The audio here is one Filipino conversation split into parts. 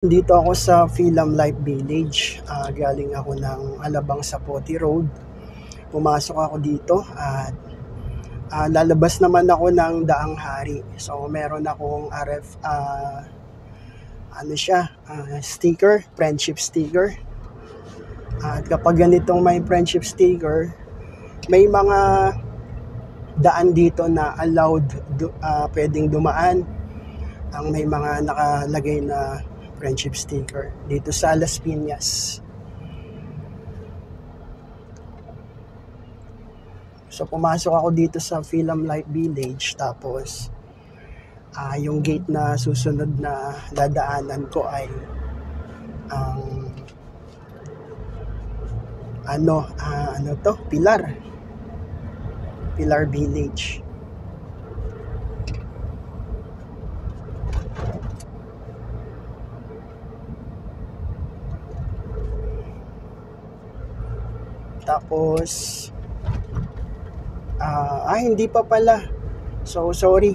Dito ako sa Philam Life Village. Galing ako ng Alabang Sapote Road. Pumasok ako dito at lalabas naman ako ng Daang Hari. So meron akong RF sticker, friendship sticker. At kapag ganitong may friendship sticker, may mga daan dito na allowed pwedeng dumaan. Ang may mga nakalagay na friendship sticker dito sa Las Piñas. So pumasok ako dito sa Philam Life Village, tapos yung gate na susunod na dadaanan ko ay ang Pilar Village. Tapos hindi pa pala. So sorry.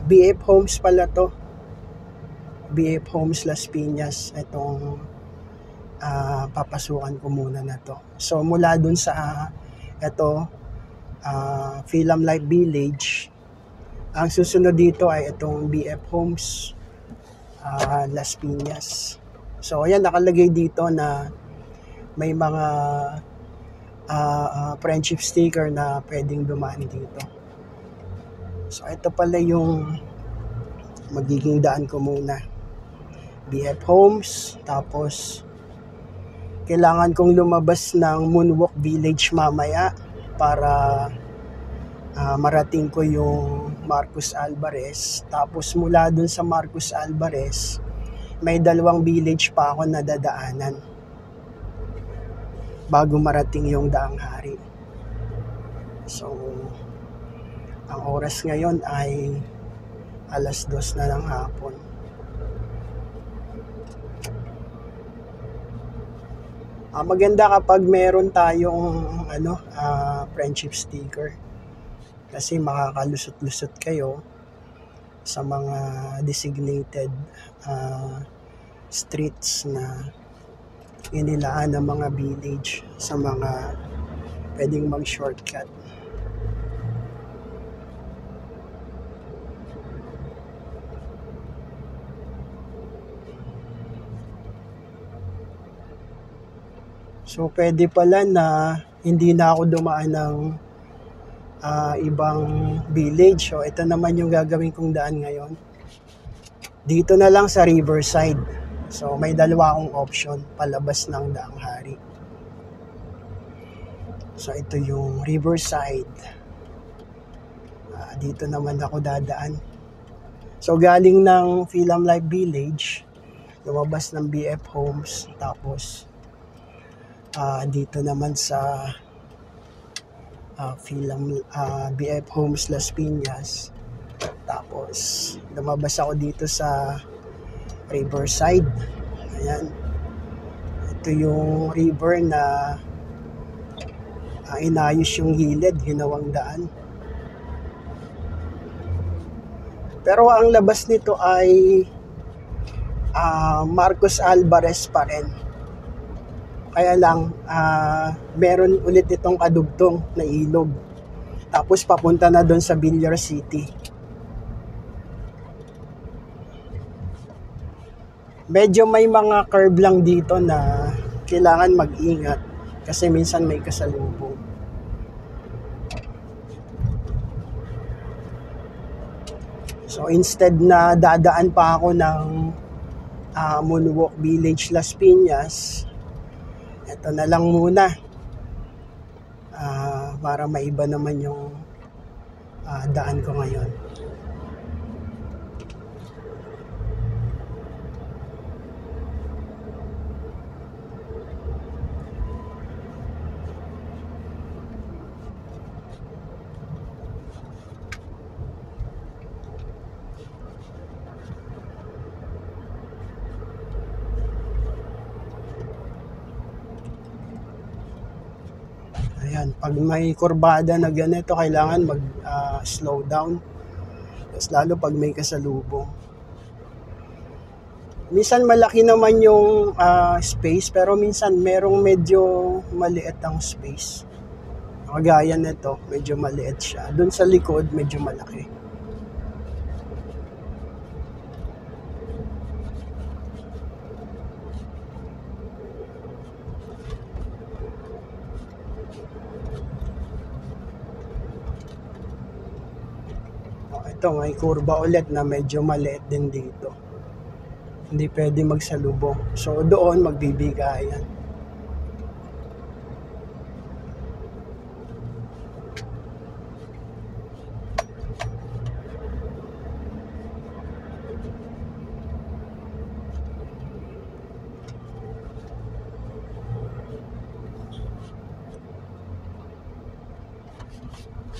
BF Homes pala to. BF Homes Las Piñas. Itong papasukan ko muna na to. So mula dun sa Philam Life Village, ang susunod dito ay itong BF Homes Las Piñas. So ayan, nakalagay dito na may mga friendship sticker na pwedeng dumaan dito. So ito pala yung magiging daan ko muna. BF Homes, tapos kailangan kong lumabas ng Moonwalk Village mamaya para marating ko yung Marcos Alvarez. Tapos mula dun sa Marcos Alvarez, may 2 village pa ako na dadaanan bago marating yung Daang Hari. So ang oras ngayon ay 2:00 na ng hapon. Maganda kapag meron tayong friendship sticker, kasi makakalusot-lusot kayo sa mga designated streets na inilaan ng mga village sa mga pwedeng mag-shortcut. So pwede pala na hindi na ako dumaan ng ibang village. So ito naman yung gagawin kong daan ngayon. Dito na lang sa Riverside. So may 2 akong option palabas ng Daang Hari. So ito yung Riverside. Dito naman ako dadaan. So galing ng Philam Life Village, lumabas ng BF Homes, tapos dito naman sa BF Homes Las Piñas. Tapos lumabas ako dito sa Riverside. Ayan. Ito yung river na inayos yung gilid, ginawang daan. Pero ang labas nito ay Marcos Alvarez pa rin. Kaya lang, meron ulit itong kadugtong na ilog. Tapos papunta na doon sa Villar City. Medyo may mga curve lang dito na kailangan mag-ingat kasi minsan may kasalubong. So instead na dadaan pa ako ng Moonwalk Village Las Piñas, ito na lang muna para maiba naman yung daan ko ngayon. Ayan, pag may kurbada na ganito, kailangan mag slow down. Mas lalo pag may kasalubong. Minsan malaki naman yung space, pero minsan merong medyo maliit ang space. Kagaya nito, medyo maliit siya. Doon sa likod, medyo malaki. Ito, may kurba ulit na medyo maliit din dito. Hindi pwede magsalubong. So, doon magbibigayan.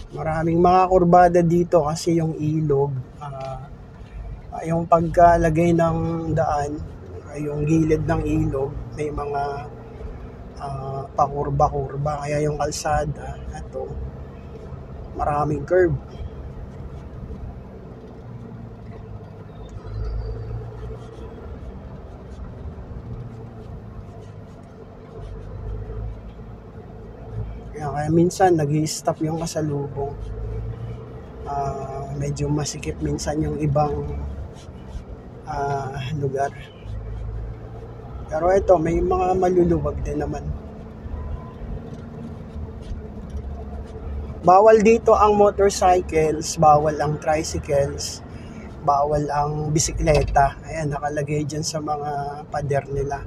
Maraming mga kurbada dito kasi yung ilog, yung pagkalagay ng daan, yung gilid ng ilog, may mga pakurba-kurba. Kaya yung kalsada, ito, maraming curve. Kaya minsan nag-i-stop yung kasalubong. Medyo masikip minsan yung ibang lugar. Pero ito, may mga maluluwag din naman. Bawal dito ang motorcycles, bawal ang tricycles, bawal ang bisikleta. Ayan, nakalagay dyan sa mga pader nila.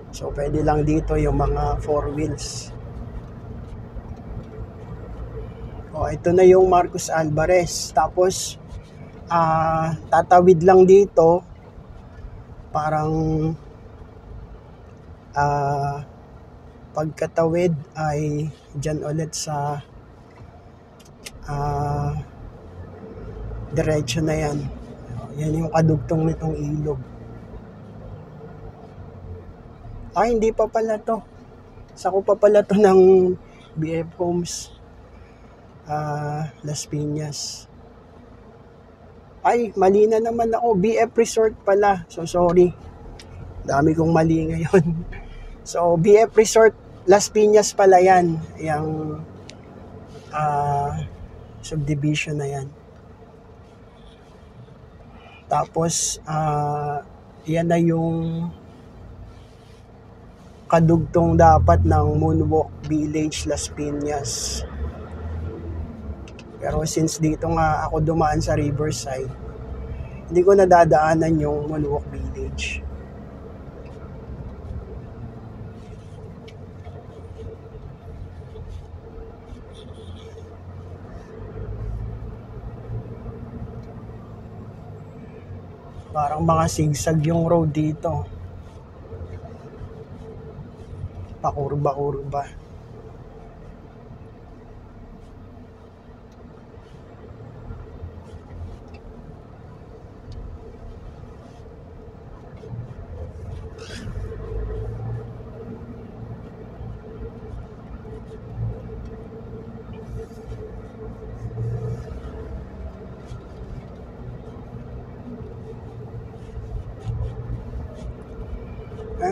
So, pwede lang dito yung mga 4 wheels. Ito na yung Marcos Alvarez. Tapos, tatawid lang dito. Parang, pagkatawid ay dyan ulit sa diretso na yan. Yan yung kadugtong nitong ilog. Hindi pa pala to. Sako pa pala to ng BF Homes Las Piñas. Mali na naman ako. BF Resort pala. So, sorry. Dami kong mali ngayon. So, BF Resort Las Piñas pala yan. Yung subdivision na yan. Tapos, yan na yung kadugtong dapat ng Moonwalk Village Las Piñas. Pero since dito nga ako dumaan sa Riverside, hindi ko nadadaanan yung Moonwalk Village. Parang mga sigsag yung road dito. Pakurba-kurba.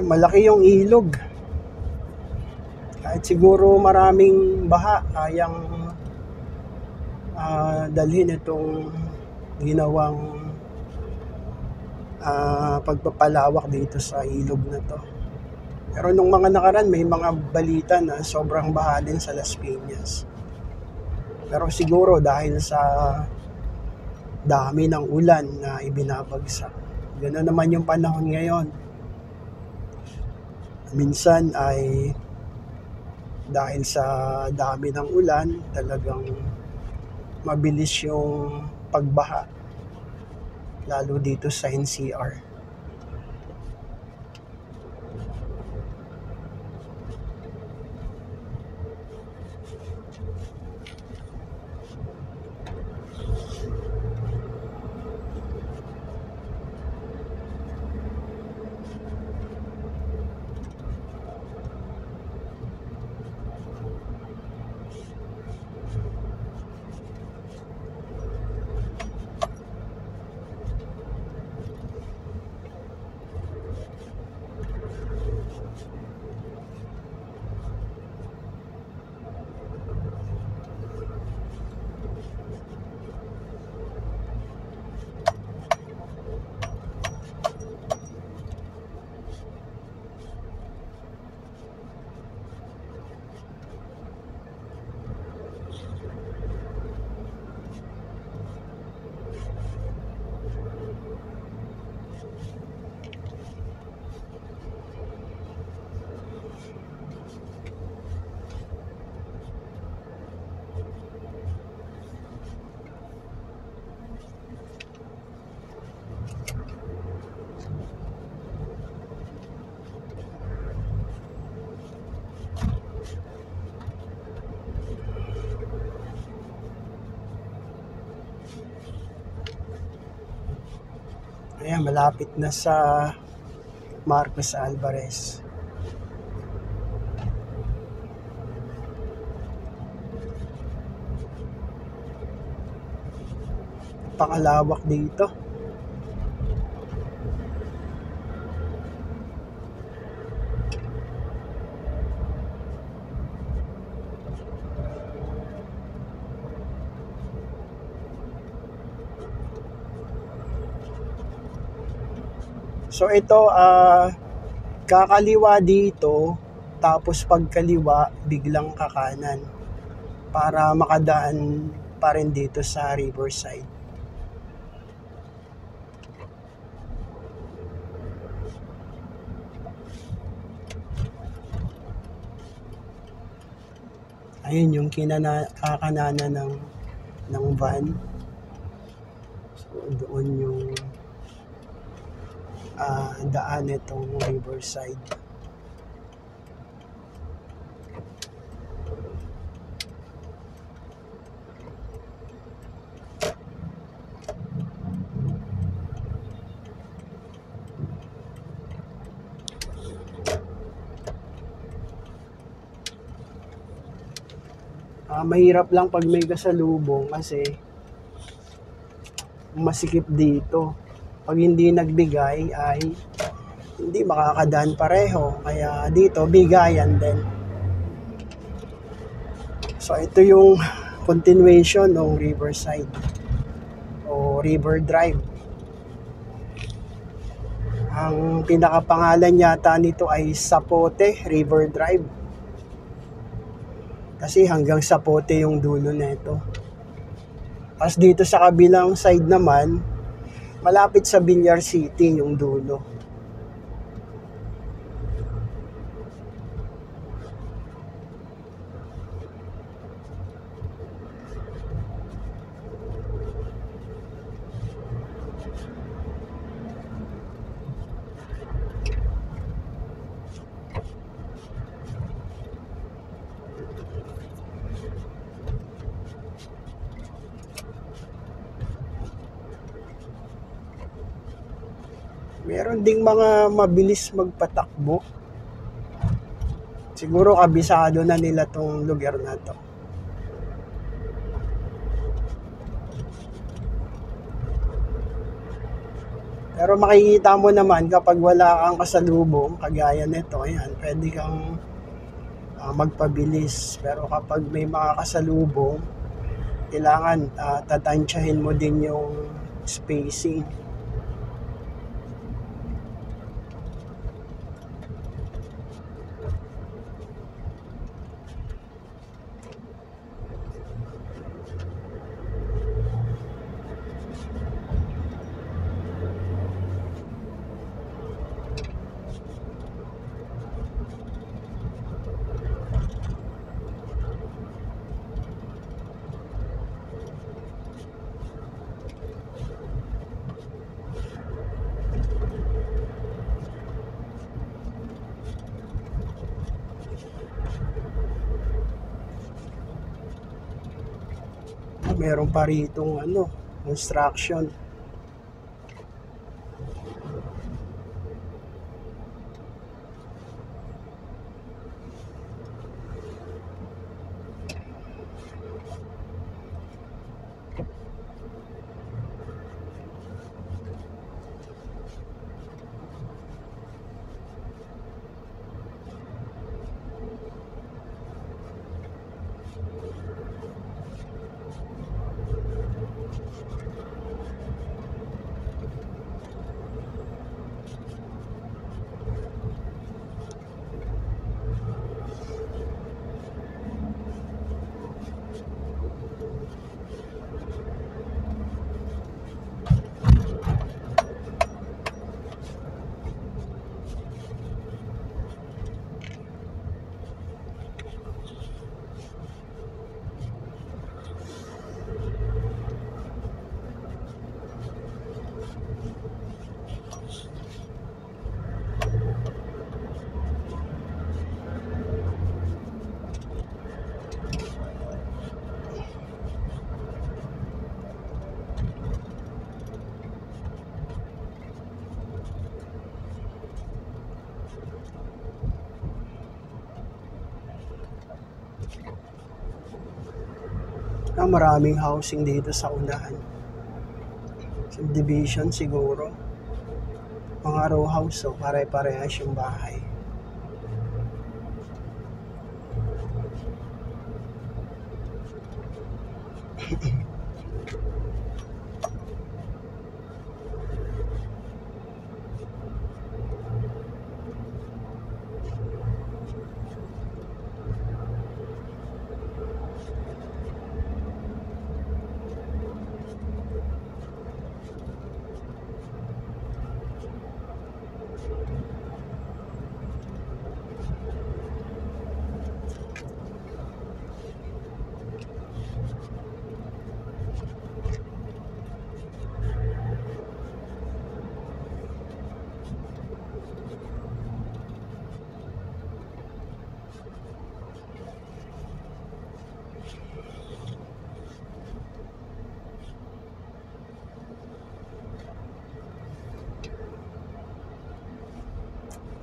Malaki yung ilog. Kahit siguro maraming baha, kayang dalhin itong ginawang pagpapalawak dito sa ilog na to. Pero nung mga nakaraan, may mga balita na sobrang baha din sa Las Piñas. Pero siguro dahil sa dami ng ulan na ibinabagsak. Ganoon naman yung panahon ngayon. Minsan ay dahil sa dami ng ulan, talagang mabilis yung pagbaha. Lalo dito sa NCR. Ayan, malapit na sa Marcos Alvarez. Pakalawak dito. So ito, kakaliwa dito, tapos pagkaliwa, biglang kakanan para makadaan pa rin dito sa Riverside. Ayun yung kakananan ng van. So doon yung daan itong Riverside. Mahirap lang pag may kasalubong kasi masikip dito. Pag hindi nagbigay ay hindi makakadaan pareho. Kaya dito, bigayan din. So ito yung continuation ng Riverside o River Drive. Ang pinakapangalan yata nito ay Zapote River Drive. Kasi hanggang Zapote yung dulo nito. Tapos dito sa kabilang side naman, malapit sa Villar City yung dulo. Meron ding mga mabilis magpatakbo. Siguro kabisado na nila tong lugar na to. Pero makikita mo naman kapag wala kang kasalubong, kagaya nito, ayan, pwede kang magpabilis. Pero kapag may mga kasalubong, kailangan tatansyahin mo din yung spacing. Meron pa ritong construction. Maraming housing dito sa unahan. Subdivision siguro. Mga row house, so pare-parehas yung bahay.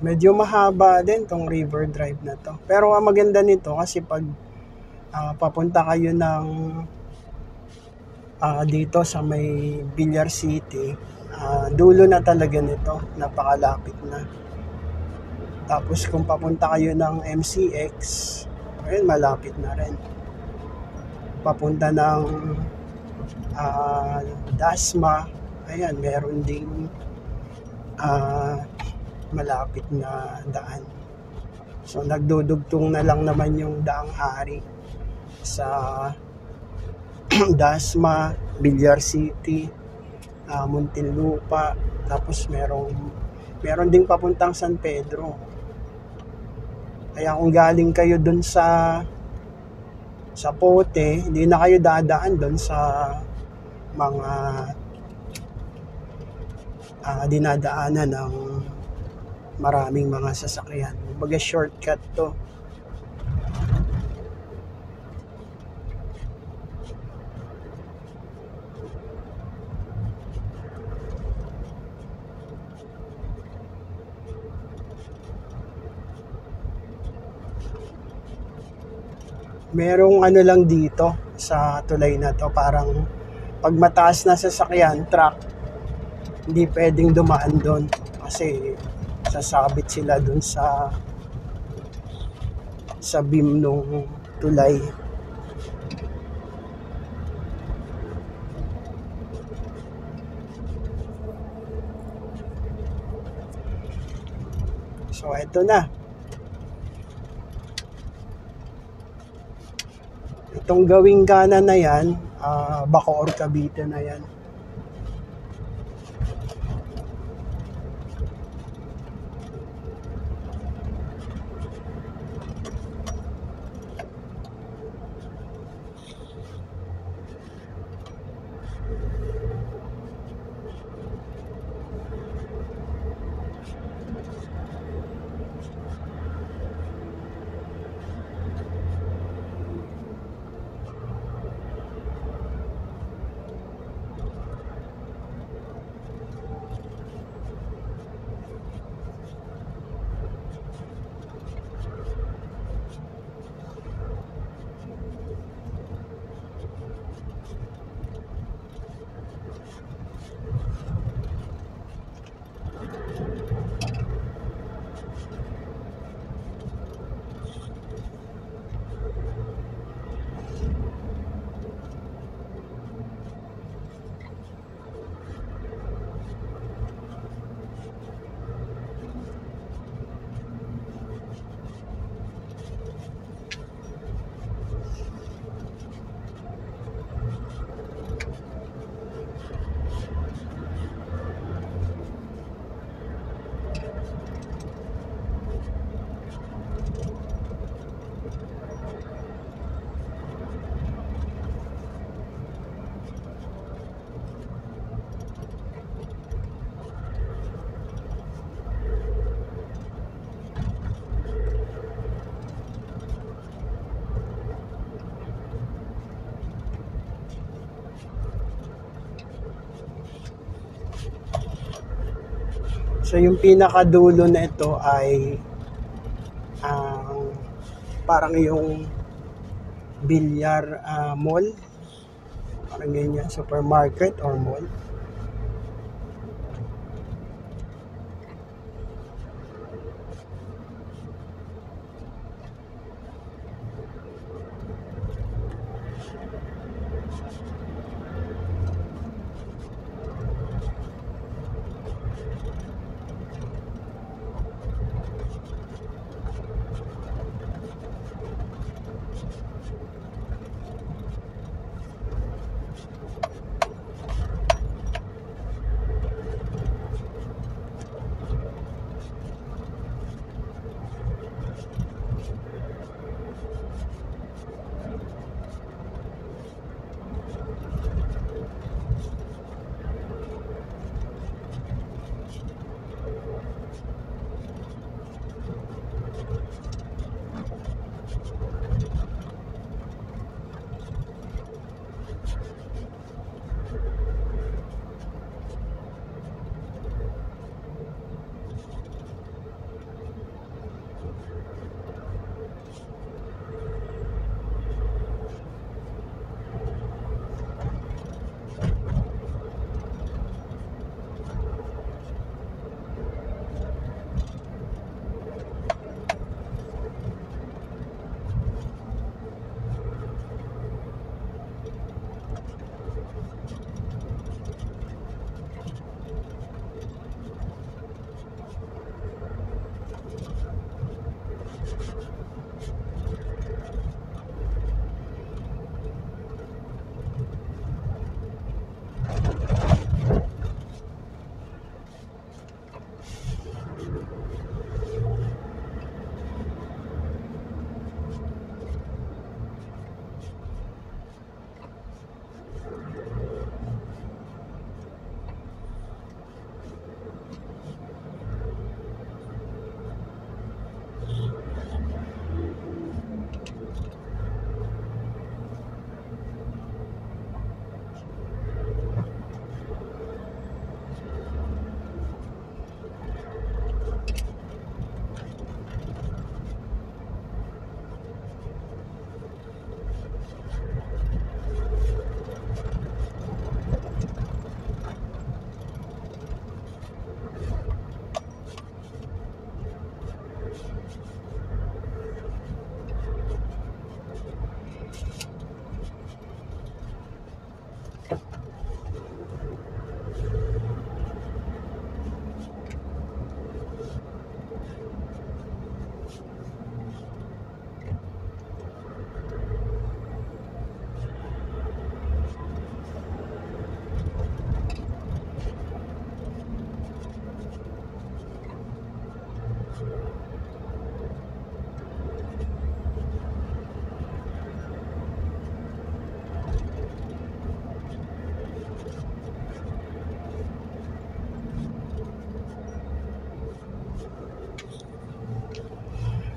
Medyo mahaba din tong River Drive na to. Pero ang maganda nito kasi pag papunta kayo ng dito sa may Villar City, dulo na talaga nito. Napakalapit na. Tapos kung papunta kayo ng MCX, ayun, malapit na rin. Papunta ng Dasma, ayan, meron ding malapit na daan. So nagdudugtong na lang naman yung Daang Hari sa Dasma, Villar City, Muntinlupa, tapos meron ding papuntang San Pedro. Kaya kung galing kayo dun sa Pote, hindi na kayo dadaan dun sa mga dinadaanan ng maraming mga sasakyan. Kumbaga shortcut to. Merong ano lang dito sa tulay na to, parang pag mataas na sasakyan, truck, hindi pwedeng dumaan doon kasi sasabit sila doon sa beam nung tulay. So eto na. Itong gawing kanan na yan, Bacoor, Cavite na yan. So yung pinakadulo na ito ay parang yung Villar Mall. Parang ganyan, supermarket or mall.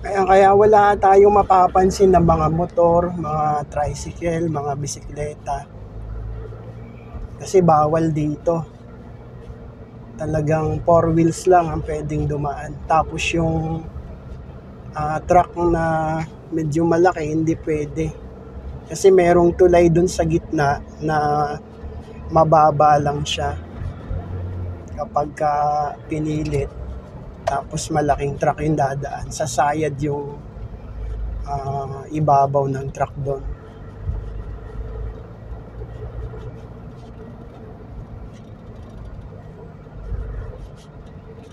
Kaya wala tayong mapapansin ng mga motor, mga tricycle, mga bisikleta. Kasi bawal dito. Talagang 4 wheels lang ang pwedeng dumaan. Tapos yung truck na medyo malaki, hindi pwede. Kasi merong tulay dun sa gitna na mababa lang siya. Kapag pinilit, tapos malaking truck yung dadaan, sasayad yung ibabaw ng truck doon.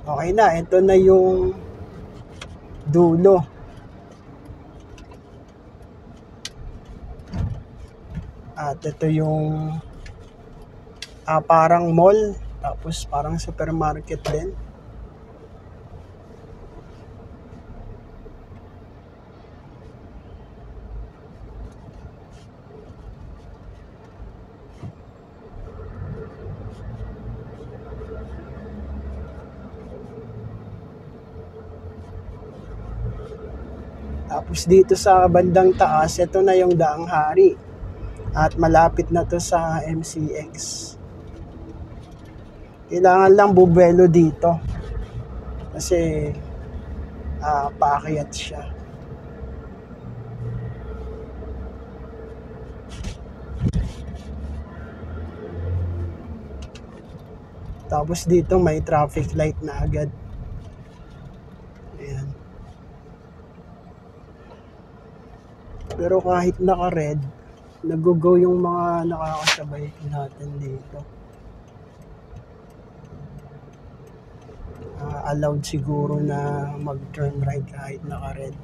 Okay na, ito na yung dulo. At ito yung parang mall, tapos parang supermarket din. Tapos dito sa bandang taas, ito na yung Daang Hari. At malapit na to sa MCX. Kailangan lang bubuelo dito. Kasi paakyat siya. Tapos dito may traffic light na agad. Ayan. Pero kahit naka-red, nag-go yung mga nakakasabay natin dito. Allowed siguro na mag-turn right kahit naka-red.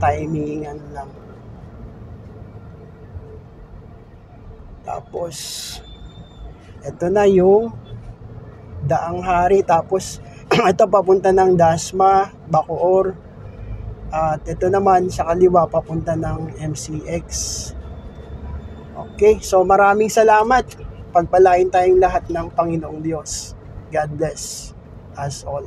Timingan lang. Tapos ito na yung Daang Hari. Tapos ito papunta ng Dasma, Bacoor. At ito naman sa kaliwa papunta ng MCX. Okay, so maraming salamat. Pagpalain tayong lahat ng Panginoong Diyos. God bless us all.